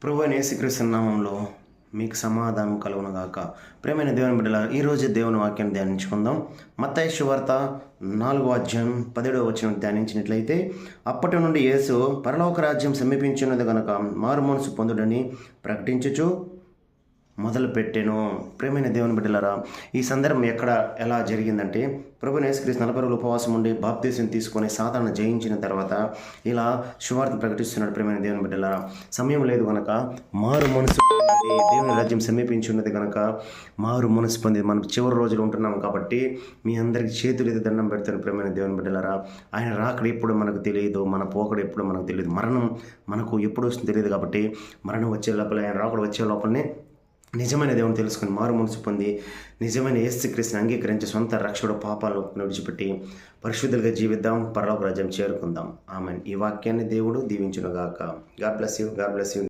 ప్రభువైన యేసుక్రీస్తు నామములో మీకు సమాధానం కలుగునుగాక. ప్రియమైన దేవుని బిడ్డలారా, ఈరోజు దేవుని వాక్యాన్ని ధ్యానించుకుందాం. మత్తయి సువార్త 4:17 ధ్యానించినట్లయితే, అప్పటి నుండి యేసు పరలోక రాజ్యం సమీపించున్నది గనుక మారు మనసు పొందుడని ప్రకటించుచు మొదలుపెట్టెను. ప్రియమైన దేవుని బిడ్డలారా, ఈ సందర్భం ఎలా జరిగిందంటే, ప్రభువైన యేసుక్రీస్తు 40 రోజులు ఉపవాసం ఉండి బాప్తీసం తీసుకొని సాతాను జయించిన తర్వాత ఇలా సువార్త ప్రకటిస్తున్నాడు. ప్రియమైన దేవుని బిడ్డలారా, సమయం లేదు కనుక మారు మనసు పొంది, దేవుని రాజ్యం సమీపించి ఉన్నది కనుక మారు మనసు పొంది మనం చివరి రోజులు ఉంటున్నాం కాబట్టి మీ అందరికీ చేతులెత్తి దండం పెడతాను. ప్రియమైన దేవుని బిడ్డలారా, ఆయన రాకడ ఎప్పుడు మనకు తెలియదు, మన పోకడ ఎప్పుడు మనకు తెలియదు, మరణం మనకు ఎప్పుడు వస్తుందో తెలియదు. కాబట్టి మరణం వచ్చే లోపల, ఆయన రాకడ వచ్చే లోపలనే నిజమైన దేవుని తెలుసుకుని మారు మనసు పొంది నిజమైన యేసుక్రీస్తుని అంగీకరించి సొంత రక్షకుడు పాపాలను విడిచిపెట్టి పరిశుద్ధులుగా జీవిద్దాం, పరలోక రాజ్యం చేరుకుందాం. ఆమేన్. ఈ వాక్యాన్ని దేవుడు దీవించునుగాక. God bless you.